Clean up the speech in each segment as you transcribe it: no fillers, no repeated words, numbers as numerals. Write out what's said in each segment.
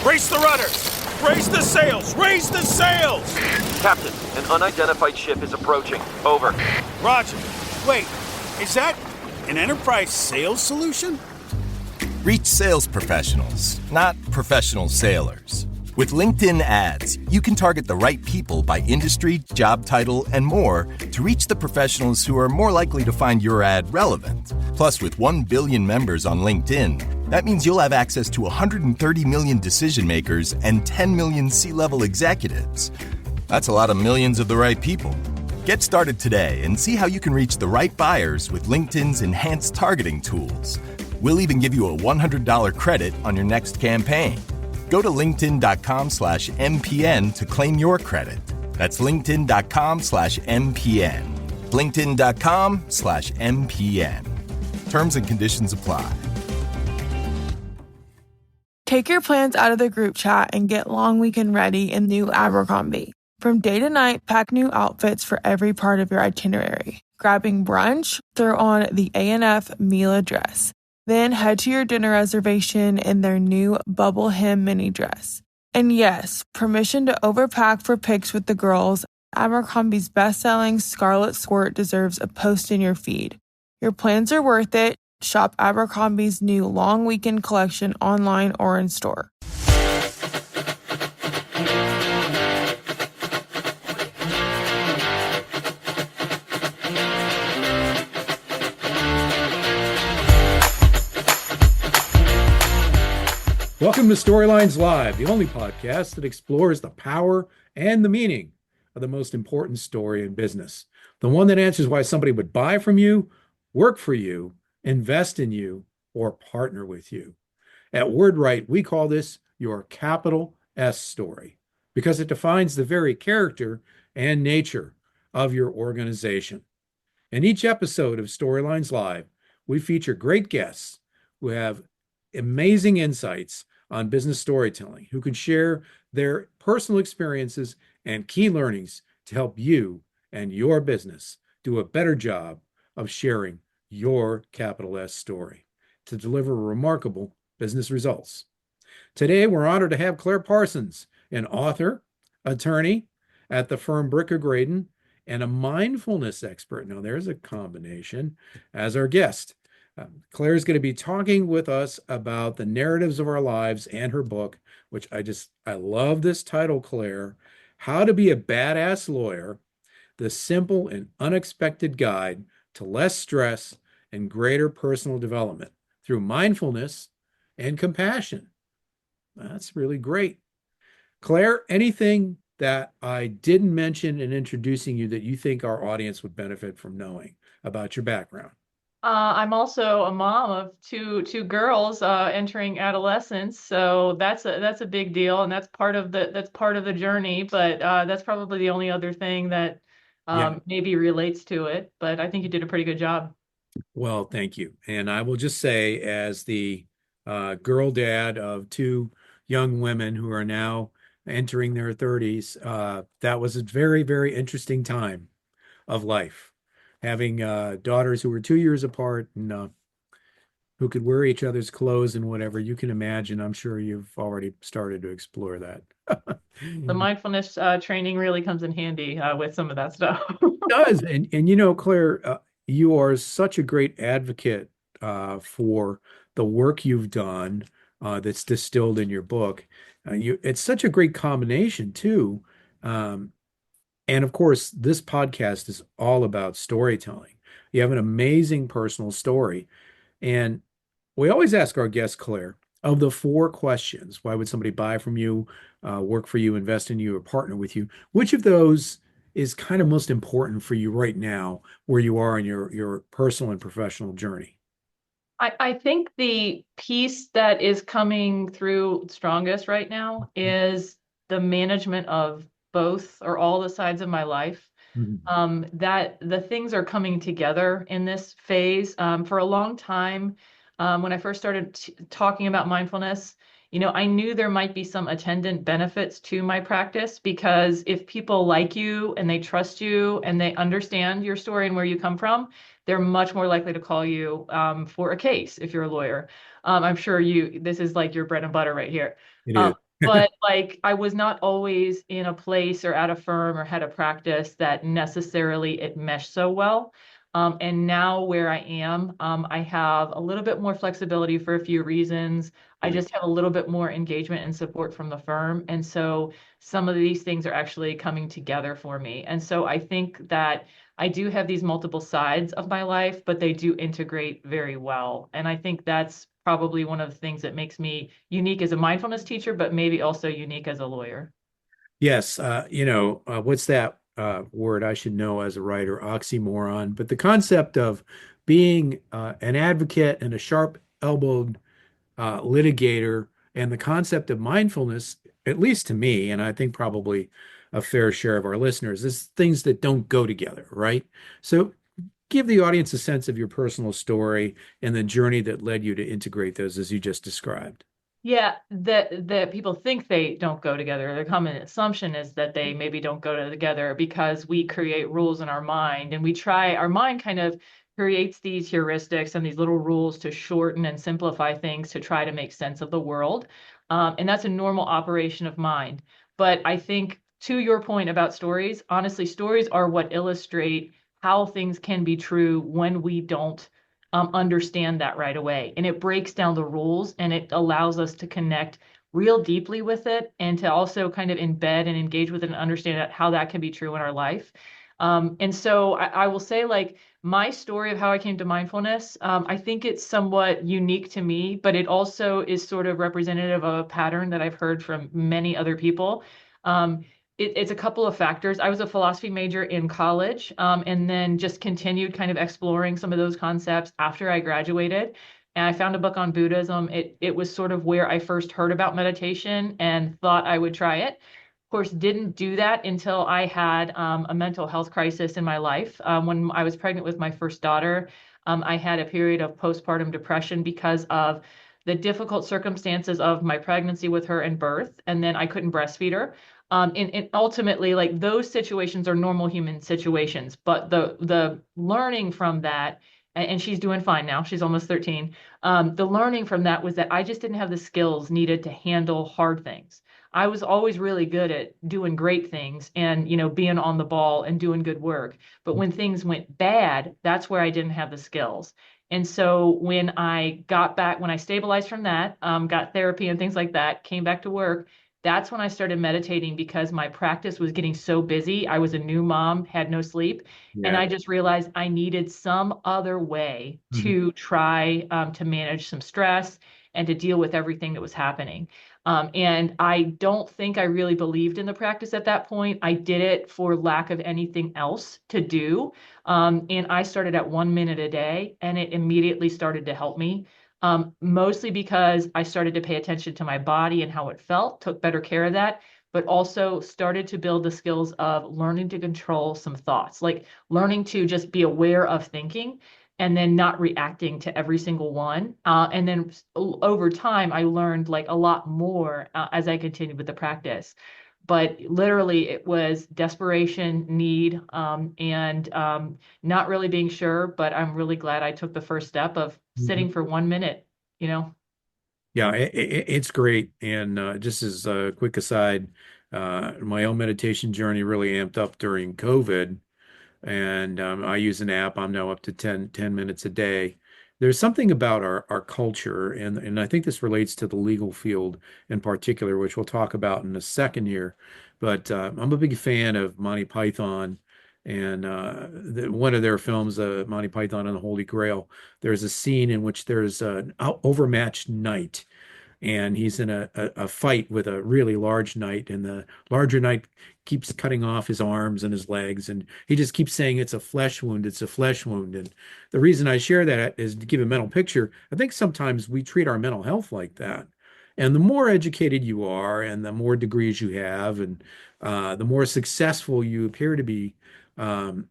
Raise the rudders! Raise the sails! Raise the sails! Captain, an unidentified ship is approaching. Over. Roger. Wait, is that an enterprise sales solution? Reach sales professionals, not professional sailors. With LinkedIn ads, you can target the right people by industry, job title, and more to reach the professionals who are more likely to find your ad relevant. Plus, with 1 billion members on LinkedIn, that means you'll have access to 130 million decision makers and 10 million C-level executives. That's a lot of millions of the right people. Get started today and see how you can reach the right buyers with LinkedIn's enhanced targeting tools. We'll even give you a $100 credit on your next campaign. Go to linkedin.com/MPN to claim your credit. That's linkedin.com/MPN. linkedin.com/MPN. Terms and conditions apply. Take your plans out of the group chat and get long weekend ready in new Abercrombie. From day to night, pack new outfits for every part of your itinerary. Grabbing brunch? Throw on the A&F Mila dress. Then head to your dinner reservation in their new bubble hem mini dress. And yes, permission to overpack for pics with the girls. Abercrombie's best-selling Scarlet Squirt deserves a post in your feed. Your plans are worth it. Shop Abercrombie's new long weekend collection online or in store. Welcome to Storylines Live, the only podcast that explores the power and the meaning of the most important story in business. The one that answers why somebody would buy from you, work for you, invest in you, or partner with you. At WordWrite, we call this your capital S story because it defines the very character and nature of your organization. In each episode of Storylines Live, we feature great guests who have amazing insights on business storytelling, who can share their personal experiences and key learnings to help you and your business do a better job of sharing your capital S story to deliver remarkable business results. Today, we're honored to have Claire Parsons, an author, attorney at the firm Bricker Graydon, and a mindfulness expert. Now, there's a combination as our guest. Claire is going to be talking with us about the narratives of our lives and her book, which I love this title, Claire, How to Be a Badass Lawyer, the Simple and Unexpected Guide to Less Stress and Greater Personal Development through Mindfulness and Compassion. That's really great. Claire, anything that I didn't mention in introducing you that you think our audience would benefit from knowing about your background? I'm also a mom of two girls entering adolescence, so that's a big deal, and that's part of the journey. But that's probably the only other thing that maybe relates to it. But I think you did a pretty good job. Well, thank you. And I will just say, as the girl dad of two young women who are now entering their 30s, that was a very, very interesting time of life. Having daughters who were 2 years apart and who could wear each other's clothes and whatever, you can imagine. I'm sure you've already started to explore that. The mindfulness training really comes in handy with some of that stuff. It does. And you know, Claire, you are such a great advocate for the work you've done that's distilled in your book. It's such a great combination, too. And of course, this podcast is all about storytelling. You have an amazing personal story. And we always ask our guests, Claire, of the 4 questions, why would somebody buy from you, work for you, invest in you, or partner with you? Which of those is kind of most important for you right now, where you are in your personal and professional journey? I think the piece that is coming through strongest right now is the management of both or all the sides of my life. That the things are coming together in this phase. For a long time, when I first started talking about mindfulness, I knew there might be some attendant benefits to my practice, because if people like you and they trust you and they understand your story and where you come from, they're much more likely to call you for a case if you're a lawyer. I'm sure this is like your bread and butter right here. It is. but like I was not always in a place or at a firm or had a practice that necessarily it meshed so well. And now where I am, I have a little bit more flexibility for a few reasons. I Right. just have a little bit more engagement and support from the firm. And so some of these things are actually coming together for me. And so I think that I do have these multiple sides of my life, but they do integrate very well. And I think that's probably one of the things that makes me unique as a mindfulness teacher, but maybe also unique as a lawyer. Yes, what's that word I should know as a writer? Oxymoron. But the concept of being an advocate and a sharp-elbowed litigator, and the concept of mindfulness, at least to me, and I think probably a fair share of our listeners, is things that don't go together, right? So give the audience a sense of your personal story and the journey that led you to integrate those as you just described. Yeah, that people think they don't go together. The common assumption is that they maybe don't go together because we create rules in our mind and our mind kind of creates these heuristics and these little rules to shorten and simplify things to try to make sense of the world. And that's a normal operation of mind. But I think to your point about stories, honestly, stories are what illustrate how things can be true when we don't understand that right away. And it breaks down the rules and it allows us to connect real deeply with it and to also kind of embed and engage with it and understand how that can be true in our life. And so I will say, like, my story of how I came to mindfulness, I think it's somewhat unique to me, but it also is sort of representative of a pattern that I've heard from many other people. Um, it's a couple of factors. I was a philosophy major in college, and then just continued kind of exploring some of those concepts after I graduated. And I found a book on Buddhism. It was sort of where I first heard about meditation and thought I would try it. Of course, didn't do that until I had a mental health crisis in my life. When I was pregnant with my first daughter, I had a period of postpartum depression because of the difficult circumstances of my pregnancy with her and birth, and then I couldn't breastfeed her. And ultimately, like those situations are normal human situations, but the learning from that, and she's doing fine now. She's almost 13. The learning from that was that I just didn't have the skills needed to handle hard things. I was always really good at doing great things and, being on the ball and doing good work. But when things went bad, that's where I didn't have the skills. And so when I stabilized from that, got therapy and things like that, came back to work, that's when I started meditating because my practice was getting so busy. I was a new mom, had no sleep, and Yeah. I just realized I needed some other way Mhm. to try to manage some stress and to deal with everything that was happening. And I don't think I really believed in the practice at that point. I did it for lack of anything else to do. And I started at 1 minute a day, and it immediately started to help me. Mostly because I started to pay attention to my body and how it felt, took better care of that, but also started to build the skills of learning to control some thoughts, like learning to just be aware of thinking and then not reacting to every single one. And then over time, I learned like a lot more as I continued with the practice. But literally, it was desperation, need, and not really being sure. But I'm really glad I took the first step of Mhm. sitting for 1 minute, you know? Yeah, it's great. And just as a quick aside, my own meditation journey really amped up during COVID. And I use an app. I'm now up to ten minutes a day. There's something about our culture, and I think this relates to the legal field in particular, which we'll talk about in a second here. But I'm a big fan of Monty Python, and one of their films, Monty Python and the Holy Grail. There's a scene in which there's an overmatched knight, and he's in a fight with a really large knight, and the larger knight keeps cutting off his arms and his legs, and he just keeps saying it's a flesh wound, it's a flesh wound. And the reason I share that is to give a mental picture. I think sometimes we treat our mental health like that. And the more educated you are, and the more degrees you have, and the more successful you appear to be,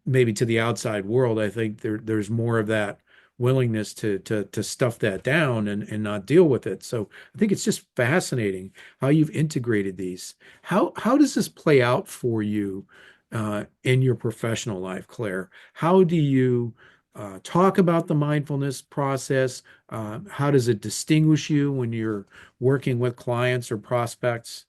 maybe to the outside world, I think there's more of that willingness to stuff that down and not deal with it. So I think it's just fascinating how you've integrated these. How does this play out for you in your professional life, Claire? How do you talk about the mindfulness process? How does it distinguish you when you're working with clients or prospects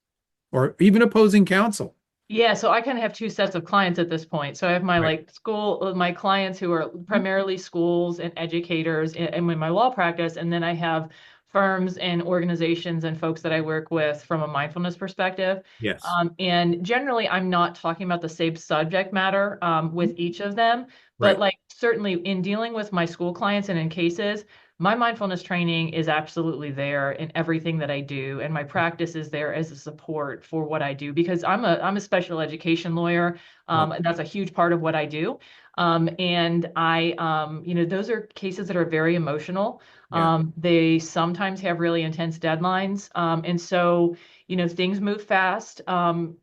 or even opposing counsel? Yeah, so I kind of have two sets of clients at this point. So I have my Right. like school, my clients who are primarily schools and educators in my law practice, and then I have firms and organizations and folks that I work with from a mindfulness perspective. Yes. And generally, I'm not talking about the same subject matter with each of them, but Right. like certainly in dealing with my school clients and in cases, my mindfulness training is absolutely there in everything that I do, and my practice is there as a support for what I do because I'm a special education lawyer, Oh, and that's a huge part of what I do. And those are cases that are very emotional. yeah. They sometimes have really intense deadlines, and so things move fast,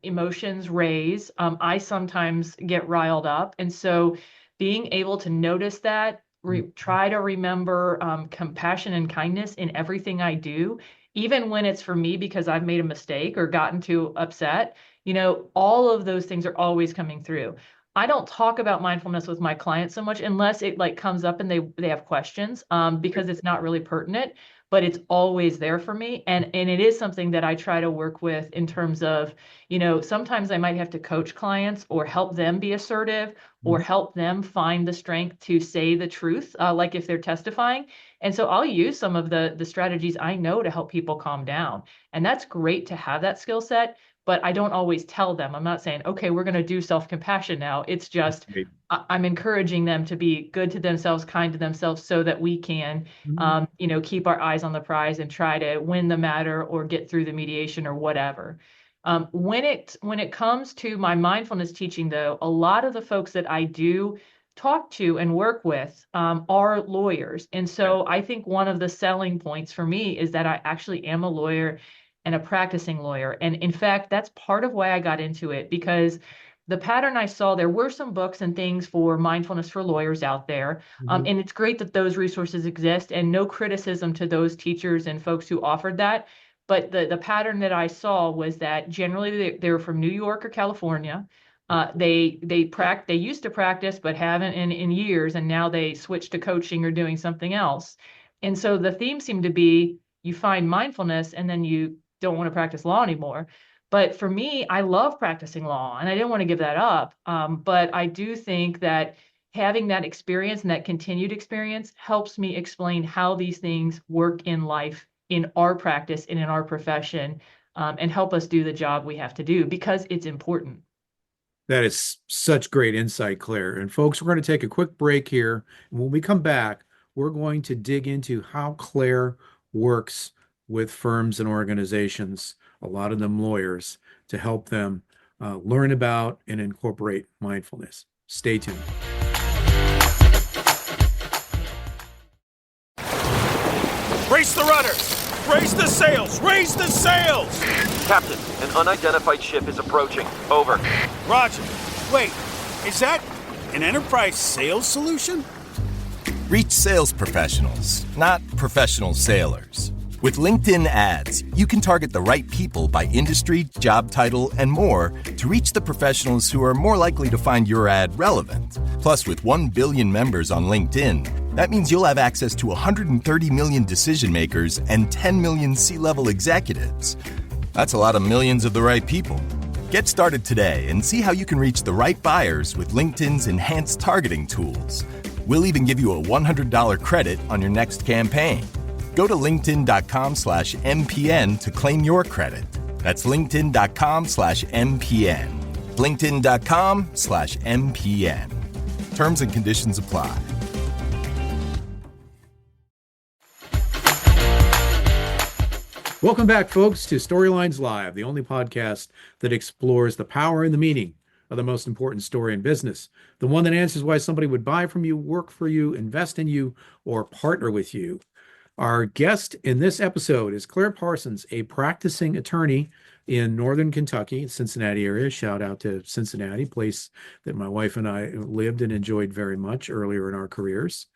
emotions raise. I sometimes get riled up, and so being able to notice that try to remember compassion and kindness in everything I do, even when it's for me because I've made a mistake or gotten too upset. All of those things are always coming through. I don't talk about mindfulness with my clients so much unless it like comes up and they have questions because it's not really pertinent, but it's always there for me. And it is something that I try to work with in terms of, sometimes I might have to coach clients or help them be assertive or help them find the strength to say the truth, like if they're testifying. And so I'll use some of the strategies I know to help people calm down. And that's great to have that skill set, but I don't always tell them. I'm not saying, okay, we're going to do self-compassion now. It's just Right. I'm encouraging them to be good to themselves, kind to themselves, so that we can, keep our eyes on the prize and try to win the matter or get through the mediation or whatever. When it comes to my mindfulness teaching, though, a lot of the folks that I do talk to and work with are lawyers. And so I think one of the selling points for me is that I actually am a lawyer and a practicing lawyer. And in fact, that's part of why I got into it, because the pattern I saw, there were some books and things for mindfulness for lawyers out there. And it's great that those resources exist, and no criticism to those teachers and folks who offered that. But the pattern that I saw was that generally they were from New York or California. They used to practice but haven't in years, and now they switched to coaching or doing something else. And so the theme seemed to be you find mindfulness and then you don't want to practice law anymore. But for me, I love practicing law and I didn't want to give that up. But I do think that having that experience and that continued experience helps me explain how these things work in life, in our practice, and in our profession, and help us do the job we have to do because it's important. That is such great insight, Claire. And folks, we're going to take a quick break here. And when we come back, we're going to dig into how Claire works with firms and organizations, a lot of them lawyers, to help them learn about and incorporate mindfulness. Stay tuned. Brace the rudders! Raise the sails! Raise the sails! Captain, an unidentified ship is approaching. Over. Roger. Wait, is that an enterprise sales solution? Reach sales professionals, not professional sailors. With LinkedIn ads, you can target the right people by industry, job title, and more to reach the professionals who are more likely to find your ad relevant. Plus, with 1 billion members on LinkedIn, that means you'll have access to 130 million decision makers and 10 million C-level executives. That's a lot of millions of the right people. Get started today and see how you can reach the right buyers with LinkedIn's enhanced targeting tools. We'll even give you a $100 credit on your next campaign. Go to linkedin.com/MPN to claim your credit. That's linkedin.com/MPN. linkedin.com/MPN. Terms and conditions apply. Welcome back, folks, to Storylines Live, the only podcast that explores the power and the meaning of the most important story in business, the one that answers why somebody would buy from you, work for you, invest in you, or partner with you. Our guest in this episode is Claire Parsons, a practicing attorney in Northern Kentucky, Cincinnati area. Shout out to Cincinnati, place that my wife and I lived and enjoyed very much earlier in our careers.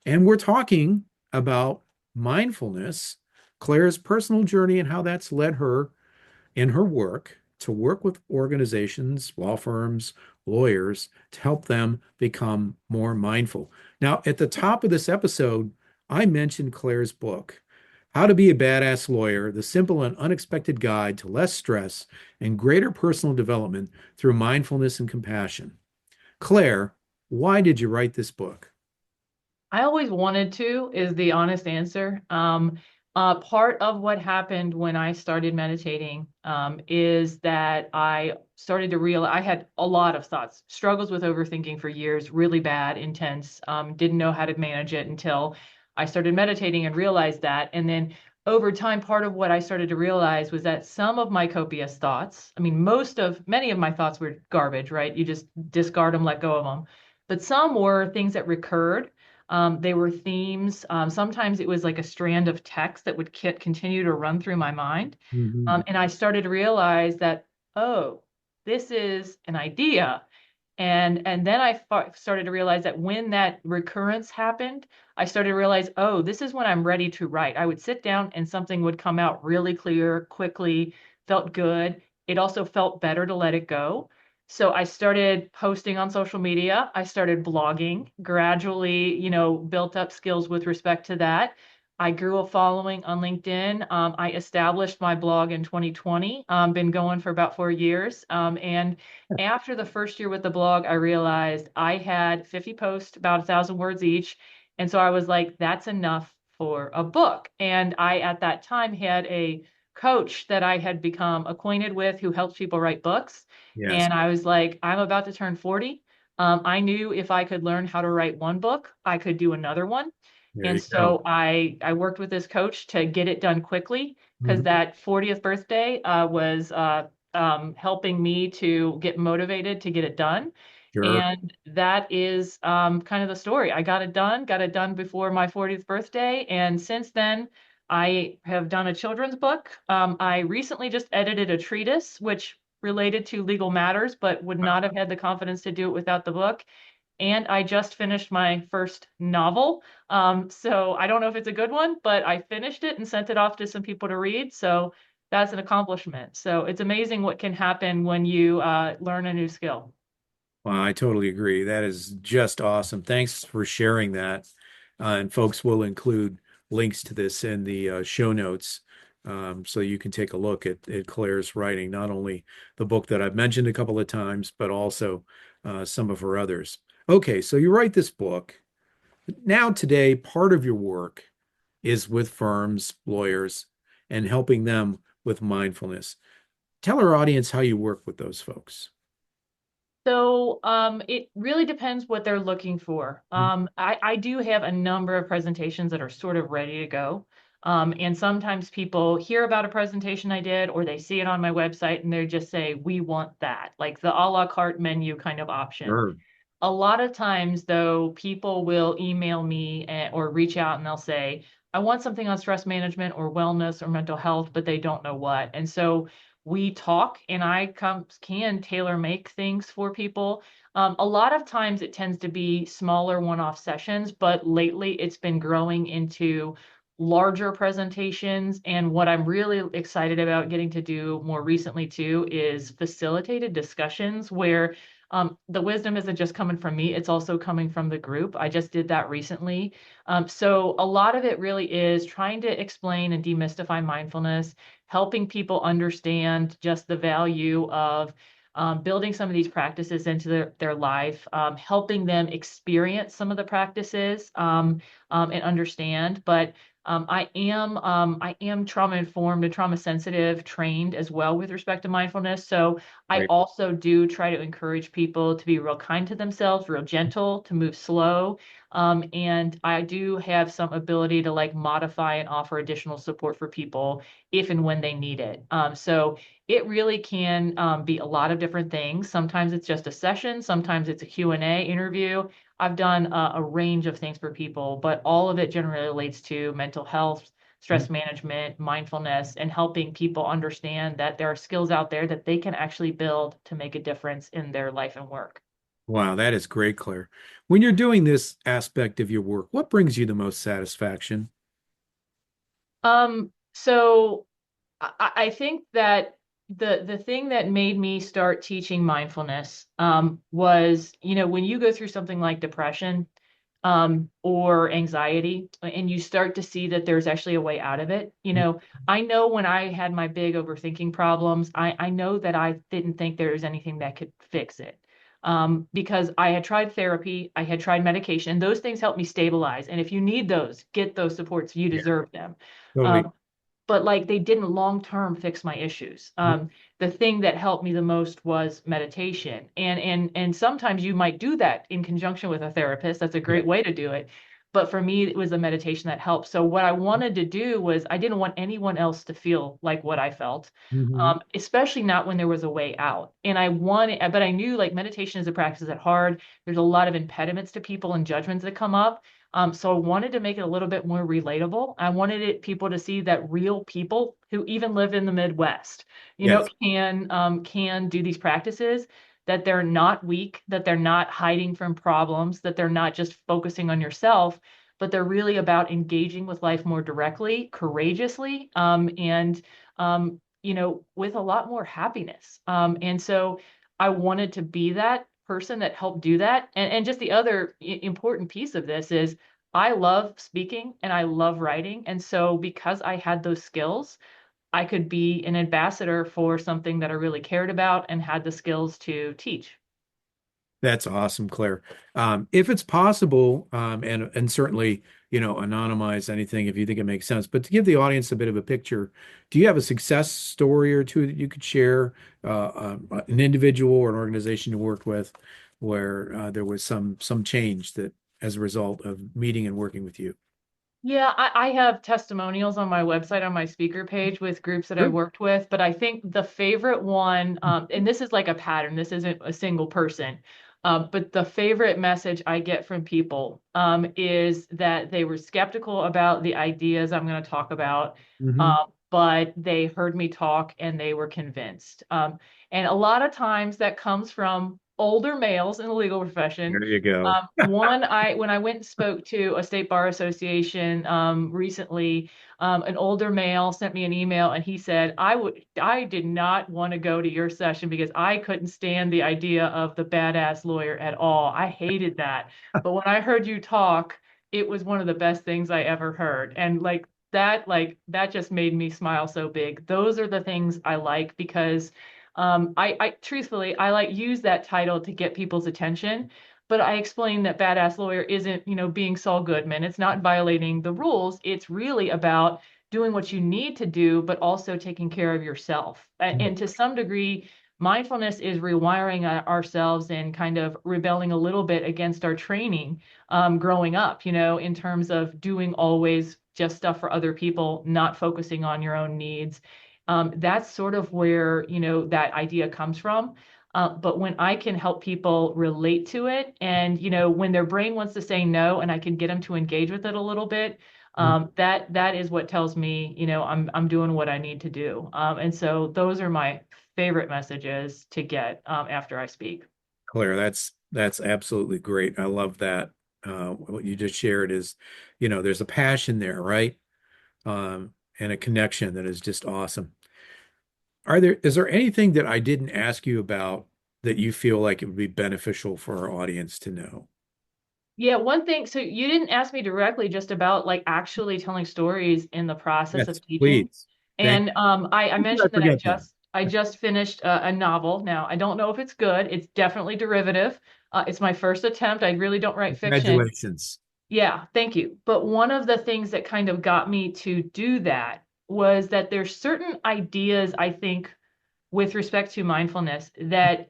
And we're talking about mindfulness, Claire's personal journey, and how that's led her in her work to work with organizations, law firms, lawyers to help them become more mindful. Now, at the top of this episode, I mentioned Claire's book, How to Be a Badass Lawyer, the Simple and Unexpected Guide to Less Stress and Greater Personal Development Through Mindfulness and Compassion. Claire, why did you write this book? I always wanted to, is the honest answer. Part of what happened when I started meditating is that I started to realize I had a lot of thoughts, struggles with overthinking for years, really bad, intense, didn't know how to manage it until I started meditating and realized that. And then over time, part of what I started to realize was that some of my copious thoughts, I mean, many of my thoughts were garbage, right? You just discard them, let go of them. But some were things that recurred. They were themes. Sometimes it was like a strand of text that would continue to run through my mind. Mhm. And I started to realize that, oh, this is an idea. And then I started to realize that when that recurrence happened, I started to realize, oh, this is when I'm ready to write. I would sit down and something would come out really clear, quickly, felt good. It also felt better to let it go. So I started posting on social media. I started blogging, gradually, built up skills with respect to that. I grew a following on LinkedIn. I established my blog in 2020, been going for about 4 years. And after the first year with the blog, I realized I had 50 posts, about 1,000 words each. And so I was like, that's enough for a book. And I, at that time, had a coach that I had become acquainted with who helps people write books. Yes, And I was like, I'm about to turn 40. I knew if I could learn how to write one book, I could do another one. there And you go. so I worked with this coach to get it done quickly because Mhm. that 40th birthday was helping me to get motivated to get it done. Sure. And that is kind of the story. I got it done before my 40th birthday. And since then, I have done a children's book. I recently just edited a treatise, which related to legal matters, but would not have had the confidence to do it without the book. And I just finished my first novel. So I don't know if it's a good one, but I finished it and sent it off to some people to read. So that's an accomplishment. So it's amazing what can happen when you learn a new skill. Well, I totally agree. That is just awesome. Thanks for sharing that. And folks will include links to this in the show notes, so you can take a look at Claire's writing, not only the book that I've mentioned a couple of times, but also some of her others. Okay, so you write this book. Now, today, part of your work is with firms, lawyers, and helping them with mindfulness. Tell our audience how you work with those folks. So it really depends what they're looking for. I do have a number of presentations that are sort of ready to go. And sometimes people hear about a presentation I did, or they see it on my website and they just say, we want that, like the a la carte menu kind of option. Sure. A lot of times, though, people will email me or reach out and they'll say, I want something on stress management or wellness or mental health, but they don't know what. And so we talk and can tailor make things for people. A lot of times it tends to be smaller one-off sessions, but lately it's been growing into larger presentations. And what I'm really excited about getting to do more recently too is facilitated discussions where the wisdom isn't just coming from me, it's also coming from the group. I just did that recently. So a lot of it really is trying to explain and demystify mindfulness, helping people understand just the value of building some of these practices into their life, helping them experience some of the practices and understand. But I am trauma informed and trauma sensitive trained as well with respect to mindfulness. So I Right. also do try to encourage people to be real kind to themselves, real gentle, to move slow. And I do have some ability to like modify and offer additional support for people if and when they need it. So it really can be a lot of different things. Sometimes it's just a session, sometimes it's a Q&A interview. I've done a range of things for people, but all of it generally relates to mental health, stress management, mindfulness, and helping people understand that there are skills out there that they can actually build to make a difference in their life and work. Wow, that is great, Claire. When you're doing this aspect of your work, what brings you the most satisfaction? So I think that the thing that made me start teaching mindfulness was, when you go through something like depression or anxiety, and you start to see that there's actually a way out of it. I know when I had my big overthinking problems, I know that I didn't think there was anything that could fix it. Because I had tried therapy, I had tried medication, and those things help me stabilize. And if you need those, get those supports. You Yeah, deserve them. totally. But like they didn't long term fix my issues. The thing that helped me the most was meditation, and sometimes you might do that in conjunction with a therapist. That's a Yeah. great way to do it. But for me, it was the meditation that helped. So what I wanted to do was I didn't want anyone else to feel like what I felt, Hmm. especially not when there was a way out. And but I knew like meditation is a practice that's hard. There's a lot of impediments to people and judgments that come up. So I wanted to make it a little bit more relatable. I wanted people to see that real people who even live in the Midwest, Yes. can do these practices, that they're not weak, that they're not hiding from problems, that they're not just focusing on yourself, but they're really about engaging with life more directly, courageously, and with a lot more happiness. And so I wanted to be that person that helped do that. And just the other important piece of this is I love speaking and I love writing. And so because I had those skills, I could be an ambassador for something that I really cared about and had the skills to teach. That's awesome, Claire. If it's possible, and certainly, anonymize anything if you think it makes sense, but to give the audience a bit of a picture, do you have a success story or two that you could share, an individual or an organization you worked with where there was some change that as a result of meeting and working with you? Yeah, I have testimonials on my website on my speaker page with groups that I Sure. worked with, but I think the favorite one, and this is like a pattern, this isn't a single person, but the favorite message I get from people is that they were skeptical about the ideas I'm going to talk about, Hmm. but they heard me talk and they were convinced. And a lot of times that comes from older males in the legal profession. There you go. When I went and spoke to a state bar association recently, an older male sent me an email and he said, I did not want to go to your session because I couldn't stand the idea of the badass lawyer at all. I hated that. But when I heard you talk, it was one of the best things I ever heard. And like that just made me smile so big. Those are the things I like because I truthfully, I like use that title to get people's attention, but I explain that badass lawyer isn't, being Saul Goodman. It's not violating the rules. It's really about doing what you need to do, but also taking care of yourself. And to some degree, mindfulness is rewiring ourselves and kind of rebelling a little bit against our training growing up, in terms of doing always just stuff for other people, not focusing on your own needs. That's sort of where, that idea comes from. But when I can help people relate to it and, when their brain wants to say no and I can get them to engage with it a little bit, that is what tells me, I'm doing what I need to do. And so those are my favorite messages to get after I speak. Claire, that's absolutely great. I love that. What you just shared is, there's a passion there, right? And a connection that is just awesome. Is there anything that I didn't ask you about that you feel like it would be beneficial for our audience to know? Yeah, one thing, so you didn't ask me directly just about like actually telling stories in the process Yes, of teaching. please. Thank And I you. I mentioned that forget that. I just finished a novel. Now, I don't know if it's good. It's definitely derivative. It's my first attempt. I really don't write fiction. Congratulations. Yeah, thank you. But one of the things that kind of got me to do that was that there's certain ideas, I think, with respect to mindfulness that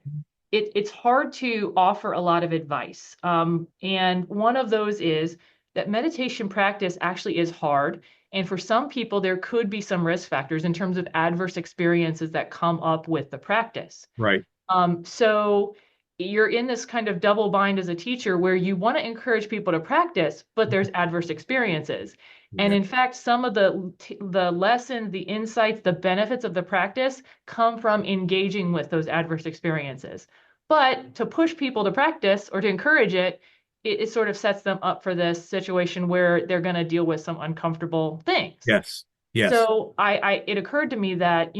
it's hard to offer a lot of advice. And one of those is that meditation practice actually is hard. And for some people, there could be some risk factors in terms of adverse experiences that come up with the practice. Right. So you're in this kind of double bind as a teacher where you want to encourage people to practice, but there's adverse experiences. And Yeah. in fact, some of the lessons, the insights, the benefits of the practice come from engaging with those adverse experiences. But to push people to practice or to encourage it sort of sets them up for this situation where they're going to deal with some uncomfortable things. Yes. Yes. So it occurred to me that,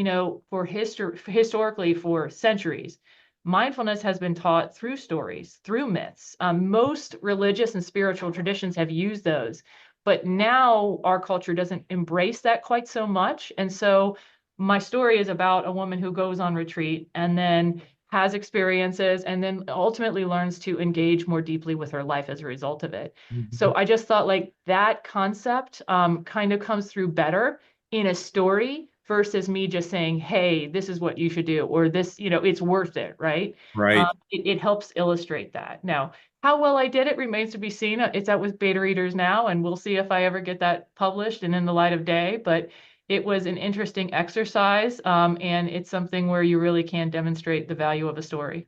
historically for centuries, mindfulness has been taught through stories, through myths. Most religious and spiritual traditions have used those, but now our culture doesn't embrace that quite so much. And so my story is about a woman who goes on retreat and then has experiences and then ultimately learns to engage more deeply with her life as a result of it. So I just thought like that concept kind of comes through better in a story versus me just saying, hey, this is what you should do, or this, it's worth it, right? Right. It helps illustrate that. Now, how well I did it remains to be seen. It's out with beta readers now, and we'll see if I ever get that published and in the light of day. But it was an interesting exercise, and it's something where you really can demonstrate the value of a story.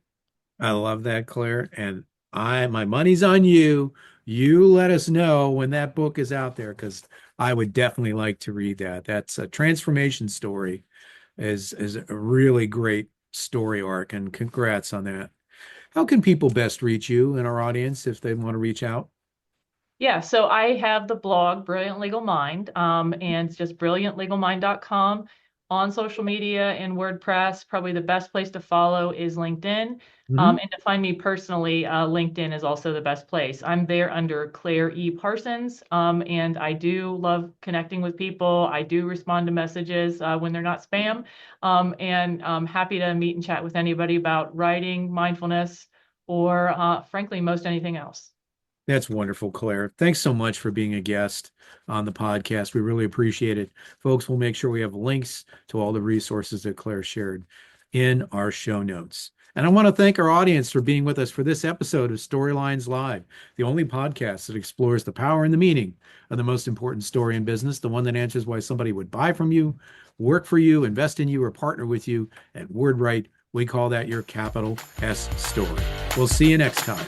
I love that, Claire. And my money's on you. You let us know when that book is out there, because I would definitely like to read that. That's a transformation story, is a really great story arc, and congrats on that. How can people best reach you in our audience if they want to reach out? Yeah, so I have the blog Brilliant Legal Mind, and it's just brilliantlegalmind.com. On social media and WordPress, probably the best place to follow is LinkedIn. Mhm. And to find me personally, LinkedIn is also the best place. I'm there under Claire E. Parsons, and I do love connecting with people. I do respond to messages when they're not spam, and I'm happy to meet and chat with anybody about writing, mindfulness, or frankly, most anything else. That's wonderful, Claire. Thanks so much for being a guest on the podcast. We really appreciate it. Folks, we'll make sure we have links to all the resources that Claire shared in our show notes. And I want to thank our audience for being with us for this episode of Storylines Live, the only podcast that explores the power and the meaning of the most important story in business, the one that answers why somebody would buy from you, work for you, invest in you, or partner with you. At WordWrite, we call that your capital S story. We'll see you next time.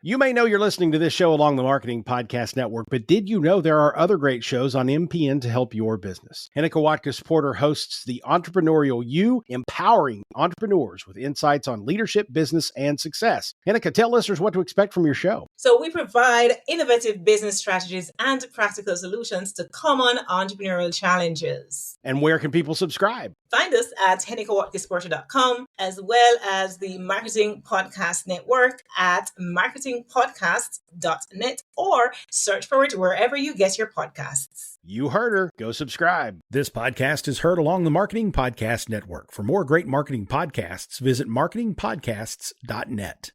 You may know you're listening to this show along the Marketing Podcast Network, but did you know there are other great shows on MPN to help your business? Henneke Watkins Porter hosts The Entrepreneurial You, empowering entrepreneurs with insights on leadership, business, and success. Henneke, tell listeners what to expect from your show. So we provide innovative business strategies and practical solutions to common entrepreneurial challenges. And where can people subscribe? Find us at hennekewatkins.com, as well as the Marketing Podcast Network at marketingpodcasts.net, or search for it wherever you get your podcasts. You heard her. Go subscribe. This podcast is heard along the Marketing Podcast Network. For more great marketing podcasts, visit marketingpodcasts.net.